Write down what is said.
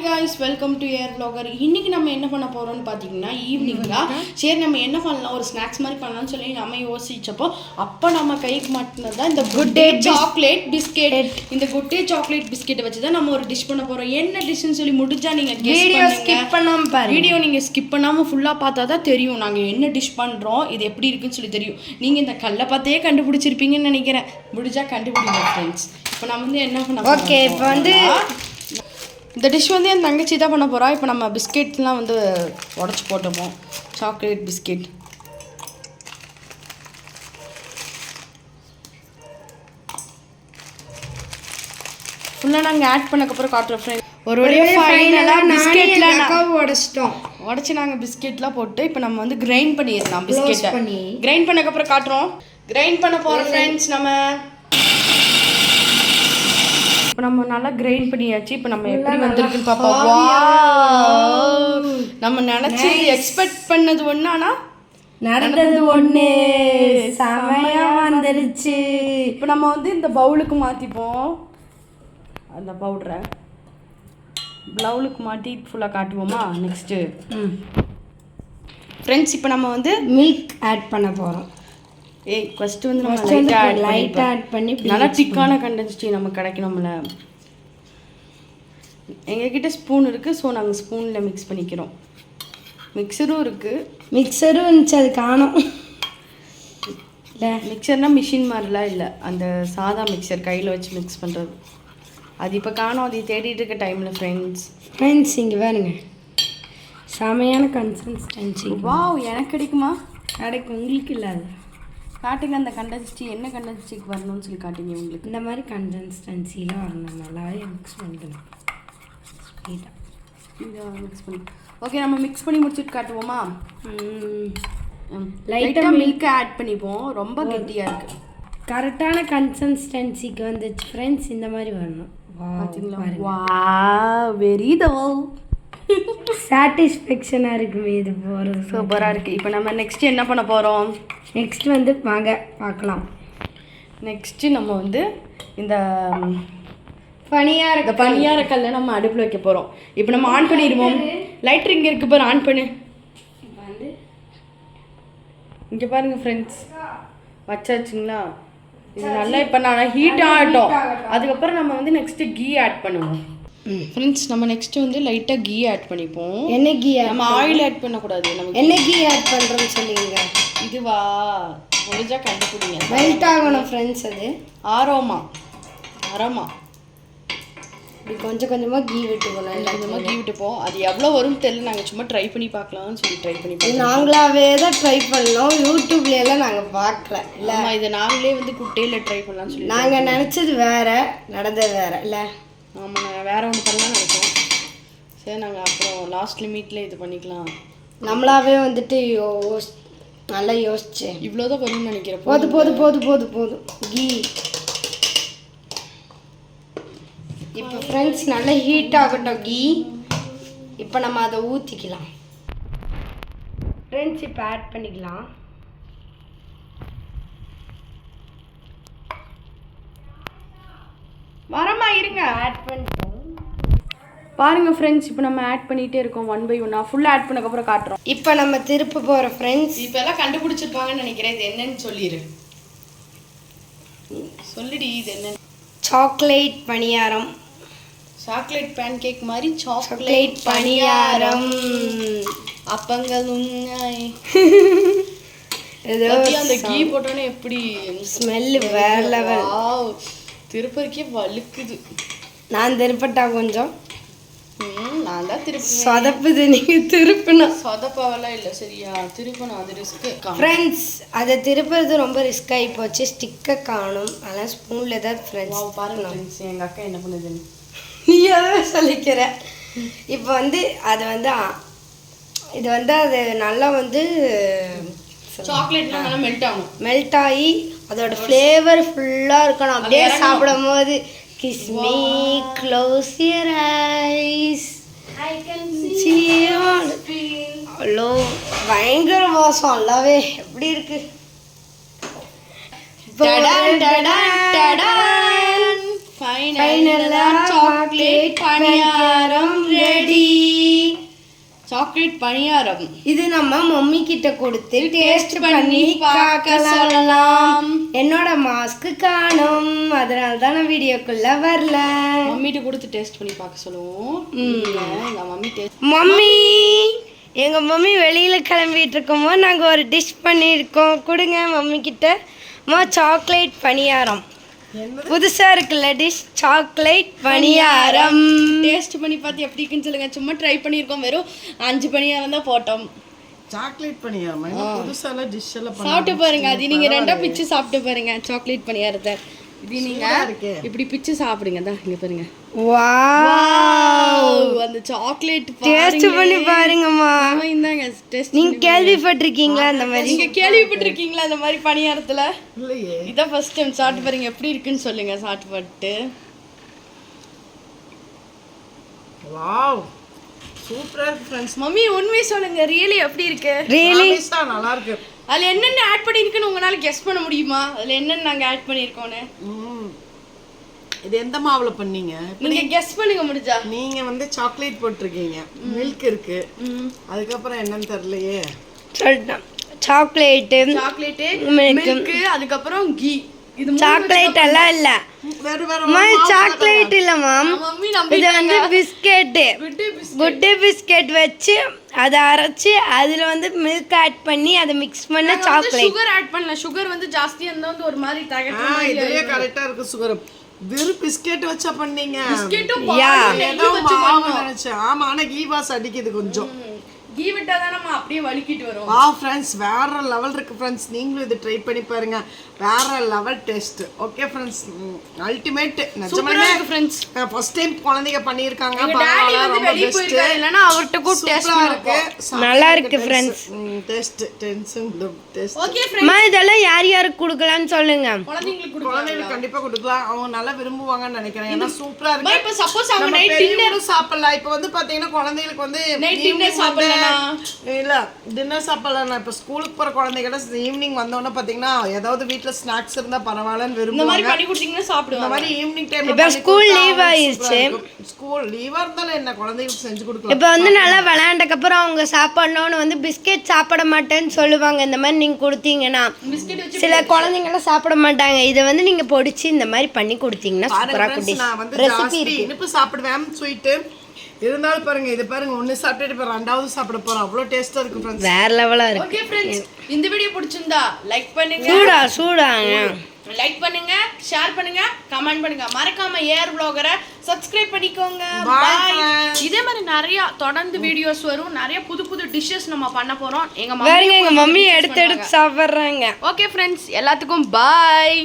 guys, welcome to Air Vlogger. இன்னைக்கு நம்ம என்ன பண்ண போறோம்னு பாத்தீங்கன்னா ஈவினிங்கா சரி நம்ம என்ன பண்ணலாம் ஒரு ஸ்நாக்ஸ் மாதிரி பண்ணலாம்னு சொல்லி நம்ம யோசிச்சப்போ அப்ப நம்ம கைக்கு மாட்டினது இந்த குட் டே சாக்லேட் பிஸ்கெட். இந்த குட் டே சாக்லேட் பிஸ்கெட்டை வச்சு தான் நம்ம ஒரு டிஷ் பண்ண போறோம். என்ன டிஷ்னு சொல்லி முடிஞ்சா நீங்க வீடியோ ஸ்கிப் பண்ணாம பாருங்க. வீடியோ நீங்க ஸ்கிப் பண்ணாம ஃபுல்லா பார்த்தா தான் தெரியும் நாங்க என்ன டிஷ் பண்றோம், இது எப்படி இருக்குன்னு சொல்லி தெரியும். நீங்க இந்த கல்லை பார்த்தே கண்டுபிடிச்சிருப்பீங்கன்னு நினைக்கிறேன். முடிஞ்சா கண்டுபிடிங்க ஃப்ரெண்ட்ஸ். இப்போ நம்ம வந்து என்ன பண்ண போறோம்? ஓகே, இப்போ வந்து இந்த டிஷ் வந்து என் தங்கச்சி தான் பண்ண போகிறா. இப்போ நம்ம பிஸ்கெட்லாம் வந்து உடச்சி போட்டுப்போம். சாக்லேட் பிஸ்கெட் ஃபுல்லாக நாங்கள் ஆட் பண்ணக்கப்புறம் காட்டுறோம் ஃப்ரெண்ட். ஒரு ஃபைனலாக பிஸ்கெட்லாம் உடச்சி நாங்கள் பிஸ்கெட்லாம் போட்டு இப்போ நம்ம வந்து கிரைண்ட் பண்ணிடலாம். பிஸ்கெட்டை கிரைண்ட் பண்ணக்கப்புறம் காட்டுறோம். கிரைண்ட் பண்ண போகிறோம் ஃப்ரெண்ட்ஸ். நம்ம நல்லா கிரைண்ட் பண்ணியாச்சு. இப்போ நம்ம எப்படி வந்திருக்குன்னு பார்ப்போம். நம்ம நினச்சி எக்ஸ்பெக்ட் பண்ணது ஒன்று, ஆனால் நடந்தது ஒன்று. செமையா வந்துருச்சு. இப்போ நம்ம வந்து இந்த பவுலுக்கு மாற்றிப்போம். அந்த பவுடரை பவுலுக்கு மாட்டி ஃபுல்லாக காட்டுவோமா? நெக்ஸ்ட்டு ஃப்ரெண்ட்ஸ் இப்போ நம்ம வந்து மில்க் ஆட் பண்ண போகிறோம். ஃபர்ஸ்ட் வந்து நம்ம லைட்டாக ஆட் பண்ணி நல்லா திக்கான கண்டென்சிட்டி நமக்கு கிடைக்கணும்ல. எங்ககிட்ட ஸ்பூன் இருக்குது, ஸோ நாங்கள் ஸ்பூனில் மிக்ஸ் பண்ணிக்கிறோம். மிக்சரும் இருக்குது. மிக்சரும் இருந்துச்சு, அது காணும். இல்லை மிக்சர்னால் மிஷின் மாதிரிலாம் இல்லை, அந்த சாதா மிக்சர் கையில் வச்சு மிக்ஸ் பண்ணுறது. அது இப்போ காணும். அதை தேடிட்டு இருக்க டைமில் ஃப்ரெண்ட்ஸ் இங்கே பாருங்க, செமையான கன்சிஸ்டன்சி. வாவ், எனக்கு கிடைக்குமா? கிடைக்கும், உங்களுக்கு இல்லாது. காட்டுங்க அந்த கண்டென்சிட்டி என்ன கண்டென்சிட்டிக்கு வரணும்னு சொல்லி காட்டுங்க. உங்களுக்கு இந்த மாதிரி கன்சிஸ்டன்சிலாம் வரணும். நல்லாவே மிக்ஸ் பண்ணிக்கணும். ஸ்பீடாக மிக்ஸ் பண்ணி ஓகே, நம்ம மிக்ஸ் பண்ணி முடிச்சுட்டு காட்டுவோமா? லைட்டாக மில்க் ஆட் பண்ணிப்போம். ரொம்ப கெட்டியாக இருக்குது. கரெக்டான கன்சிஸ்டன்சிக்கு வந்துச்சு ஃப்ரெண்ட்ஸ். இந்த மாதிரி வரணும். பார்த்தீங்களா? வாவ், வெரி சாட்டிஸ்ஃபேக்ஷனாக இருக்குமே இது போகிறது. சூப்பராக இருக்குது. இப்போ நம்ம நெக்ஸ்ட்டு என்ன பண்ண போகிறோம்? நெக்ஸ்ட் வந்து வாங்க பார்க்கலாம். நெக்ஸ்ட்டு நம்ம வந்து இந்த பனியார கல்லை நம்ம அடுப்பில் வைக்க போகிறோம். இப்போ நம்ம ஆன் பண்ணிடுவோம். லைட்டர் இங்கே இருக்குது பாரு, ஆன் பண்ணு. இங்கே பாருங்க ஃப்ரெண்ட்ஸ், வச்சாச்சுங்களா? இது நல்லா இப்போ நான் ஹீட் ஆகட்டும். அதுக்கப்புறம் நம்ம வந்து நெக்ஸ்ட்டு கீ ஆட் பண்ணுவோம். ஃப்ரெண்ட்ஸ் நம்ம நெக்ஸ்ட்டு வந்து லைட்டாக கீ ஆட் பண்ணிப்போம். என்ன கீ? நம்ம ஆயில் ஆட் பண்ணக்கூடாது. நம்ம என்ன கீ ஆட் பண்ணுறோம்னு சொல்லுங்க. இதுவா முடிஞ்சா கண்டுபிடிங்க. மெல்ட் ஆகணும் ஃப்ரெண்ட்ஸ். அது ஆரோமா இப்படி கொஞ்சம் கொஞ்சமாக கீ விட்டுக்கணும். கொஞ்சமாக கீ விட்டுப்போம். அது எவ்வளோ வரும்னு தெரியல. நாங்கள் சும்மா ட்ரை பண்ணி பார்க்கலாம்னு சொல்லி ட்ரை பண்ணி பார்க்கலாம். நாங்களாவே தான் ட்ரை பண்ணோம். யூடியூப்லாம் நாங்கள் பார்க்கல. இல்லை இதை நாங்களே வந்து குட்டையில் ட்ரை பண்ணலாம்னு சொல்லி நாங்கள் நினச்சது வேறு, நடந்தது வேறு. இல்லை ஆமாம், நாங்கள் வேறு ஒன்று பண்ணலாம் நினைச்சோம். சரி, நாங்கள் அப்புறம் லாஸ்ட் லிமிட்டில் இது பண்ணிக்கலாம். நம்மளாவே வந்துட்டு நல்லா யோசிச்சு இவ்வளோதான் வரும்னு நினைக்கிறேன். போதும் கீ. இப்போ ஃப்ரெண்ட்ஸ் நல்லா ஹீட் ஆகட்டும் கீ. இப்போ நம்ம அதை ஊற்றிக்கலாம் ஃப்ரெண்ட்ஸ். இப்போ ஆட் பண்ணிக்கலாம். வரமா இருங்க, ஆட் பண்ணிட்டோம் பாருங்கள் ஃப்ரெண்ட்ஸ். இப்போ நம்ம ஆட் பண்ணிகிட்டே இருக்கோம் 1 by 1. ஃபுல்லாக ஆட் பண்ணக்கப்புறம் காட்டுறோம். இப்போ நம்ம திருப்ப போகிறோம் ஃப்ரெண்ட்ஸ். இப்போ எல்லாம் கண்டுபிடிச்சிருப்பாங்கன்னு நினைக்கிறேன். இது என்னன்னு சொல்லிடி. இது என்ன? சாக்லேட் பணியாரம். சாக்லேட் பேன் கேக் மாதிரி சாக்லேட் பணியாரம். அப்பங்கள் ஏதோ அந்த கீ போட்டோன்னே எப்படி ஸ்மெல்லு வேற லெவல். திருப்பதிக்கே வலுக்குது. நான் திருப்பட்டா கொஞ்சம் நான் தான் சொதப்புது. நீங்கள் திருப்பணும். சொதப்பாவெல்லாம் இல்லை, சரியா? திருப்பணும், அது ரிஸ்க்கு ஃப்ரெண்ட்ஸ். அதை திருப்புறது ரொம்ப ரிஸ்க் ஆகி போச்சு. ஸ்டிக்கை காணும். அதெல்லாம் ஸ்பூனில் ஏதாவது ஃப்ரெண்ட்ஸ் பாருங்க ஃப்ரெண்ட்ஸ், எங்கள் அக்கா என்ன பண்ணுதுன்னு நீ எதாவது சொல்லிக்கிற. இப்போ வந்து அது வந்து இது வந்து அது நல்லா வந்து சாக்லேட்லாம் நல்லா மெல்ட் ஆகி அதோட ஃப்ளேவர் ஃபுல்லாக இருக்கணும். அப்படியே சாப்பிடும் போது kiss me, close your eyes, I can see you feel. அவ்வளோ பயங்கர வாசம். நல்லாவே எப்படி இருக்கு? ஃபைனலா சாக்லேட் பணியாரம் ரெடி. சாக்லேட் பணியாரம் இது நம்ம மம்மி கிட்ட கொடுத்து டேஸ்ட் பண்ணி பார்க்க சொல்லலாம். என்னோட மாஸ்க் காணோம், அதனால தான் நான் வீடியோக்குள்ள வரல. மம்மிட்ட கொடுத்து டேஸ்ட் பண்ணி பார்க்க சொல்லுவோம். எங்க மம்மி டேஸ்ட் மம்மி, எங்க மம்மி வெளியில கிளம்பிட்டு இருக்கும்போது நாங்க ஒரு டிஷ் பண்ணியிருக்கோம். கொடுங்க மம்மி கிட்ட. சாக்லேட் பணியாரம் புதுசா இருக்குல்ல டிஷ், சாக்லேட் பணியாரம். டேஸ்ட் பண்ணி பார்த்து எப்படி இருக்குன்னு சொல்லுங்க. சும்மா ட்ரை பண்ணியிருக்கோம், வெறும் 5 பணியாரம் தான் போட்டோம். சாக்லேட் பணியாரம் புதுசால டிஷ் எல்லாம் சாப்பிட்டு பாருங்க. அது நீங்க ரெண்டா பிச்சு சாப்பிட்டு பாருங்க சாக்லேட் பணியாரத்தை. இது நீங்க இப்படி பிச்சு சாப்பிடுங்க. தான் இங்க பாருங்க. வாவ், அந்த சாக்லேட் டேஸ்ட் பண்ணி பாருங்கம்மா. இந்தாங்க டேஸ்ட். நீங்க கேள்விப்பட்டிருக்கீங்களா அந்த மாதிரி? நீங்க கேள்விப்பட்டிருக்கீங்களா அந்த மாதிரி பணியாரத்துல? இல்லையே. இதான் ஃபர்ஸ்ட் டைம். சாப்பிட்டு பாருங்க எப்படி இருக்குன்னு சொல்லுங்க. சாப்பிட்டு பார்த்து. வாவ், சூப்பரா இருக்கு फ्रेंड्स. மம்மி உண்மையை சொல்லுங்க, ரியலி எப்படி இருக்கு? ரியலி நல்லா இருக்கு. அதுல என்னென்ன ஆட் பண்ணிருக்குன்னு உங்களால கெஸ் பண்ண முடியுமா? அதுல என்னென்ன நாங்க ஆட் பண்ணிருக்கோம்னு? இது எந்த மாவுல பண்ணீங்க? நீங்க கெஸ் பண்ணுங்க முடிஞ்சா. நீங்க வந்து சாக்லேட் போட்டிருக்கீங்க, மில்க் இருக்கு, அதுக்கப்புறம் என்னன்னு தெரியலையே. சொல்லிட்டேன். சாக்லேட், மில்க், அதுக்கப்புறம் கீ. இது சாக்லேட் எல்லாம் இல்ல. வேற வேற சாக்லேட் இல்ல மேம், மம்மி இது வந்து பிஸ்கெட். குட் டே பிஸ்கெட் வச்சு அதை அரைச்சு அதுல வந்து மில்க் ஆட் பண்ணி அதை மிக்ஸ் பண்ண சாக்லேட். சுகர் ஆட் பண்ணல. சுகர் வந்து ஜாஸ்தியா இருந்தா வந்து ஒரு மாதிரி தகட்ட மாதிரி. இதுலயே கரெக்ட்டா இருக்கு சுகர். வெறும் பிஸ்கெட் வச்சா பண்ணீங்க. பிஸ்கெட்டும் மாவு நினைச்சேன். ஆமா, ஆனா கீ வாஸ் அடிக்குது கொஞ்சம். கீ விட்டா தானே அப்படியே வலிக்கிட்டு வரும். வா ஃப்ரெண்ட்ஸ், வேற லெவல் இருக்கு ஃப்ரெண்ட்ஸ். நீங்களும் இது ட்ரை பண்ணி பாருங்க. வேற level taste. Okay friends, ultimate. நிஜமாவே ஃப்ரெண்ட்ஸ் ஃபர்ஸ்ட் டைம் குழந்தைங்க பண்ணிருக்காங்க. டாடி வந்து வெளிய போயிருக்காரு, இல்லனா அவர்ட்ட கூட டேஸ்ட் இருக்கு. நல்லா இருக்கு friends. Taste tension taste. Okay friends, மா இதெல்லாம் யார் யாருக்கு கொடுக்கலாம்னு சொல்லுங்க. குழந்தைங்களுக்கு கண்டிப்பா கொடுக்கலாம். அவங்க நல்லா விரும்புவாங்கன்னு நினைக்கிறேன். ஏன்னா சூப்பரா இருக்கு. இப்ப சப்போஸ் அவங்க நைட் டின்னர் சாப்பிடலாம். இப்போ வந்து பாத்தீங்கன்னா குழந்தைகளுக்கு வந்து நைட் டின்னர் சாப்பிடலாம். இல்ல டின்னர் சாப்பிடலாம். இப்ப ஸ்கூலுக்கு போற குழந்தைகிட்ட ஈவினிங் வந்தோடனே பாத்தீங்கன்னா ஏதாவது வீட்ல ஸ்நாக்ஸ் இருந்தா பரவாயில்லன்னு இந்த விரும்புவாங்க. மாதிரி பண்ணி கொடுத்தீங்கன்னா சாப்பிடுவாங்க. இந்த மாதிரி ஈவினிங் டைம்ல இப்ப ஸ்கூல் லீவ் ஆயிருச்சு. ஸ்கூல் லீவா இருந்தாலும் என்ன குழந்தைகளுக்கு செஞ்சு கொடுக்கலாம். இப்ப வந்து நல்லா விளையாண்டக்கு அப்புறம் அவங்க சாப்பிடணும்னு வந்து பிஸ்கெட் சாப்பிட மாட்டேன்னு சொல்லுவாங்க. இந்த மாதிரி நீங்க கொடுத்தீங்கன்னா பிஸ்கெட் வச்சு சில குழந்தைங்க எல்லாம் சாப்பிட மாட்டாங்க. இதை வந்து நீங்க பொடிச்சு இந்த மாதிரி பண்ணி கொடுத்தீங்கன்னா சூப்பரா குட்டி நான் வந்து ரெசிபி ஜாஸ்தி இருக்கு. இனிப்பு சாப்பிடுவேன், ஸ்வீட் இருந்தாலும் பாருங்க. இது பாருங்க, ஒன்னு சாப்பிட்டுட்டு இப்ப ரெண்டாவது சாப்பிட போறோம். அவ்வளவு டேஸ்டா இருக்கு ஃப்ரெண்ட்ஸ். வேற லெவலா இருக்கு. ஓகே ஃப்ரெண்ட்ஸ், இந்த வீடியோ பிடிச்சிருந்தா லைக் பண்ணுங்க, சூடாங்க லைக் பண்ணுங்க, ஷேர் பண்ணுங்க, கமெண்ட் பண்ணுங்க. மறக்காம ஏஆர் vlogger சப்ஸ்கிரைப் பண்ணிக்கோங்க. பாய். இதே மாதிரி நிறைய தொடர்ந்து வீடியோஸ் வரும். நிறைய புது புது டிஷ்ஷஸ் நம்ம பண்ண போறோம். எங்க மம்மி எடுத்து சாப்பிடுறாங்க. ஓகே ஃப்ரெண்ட்ஸ், எல்லாத்துக்கும் பாய்.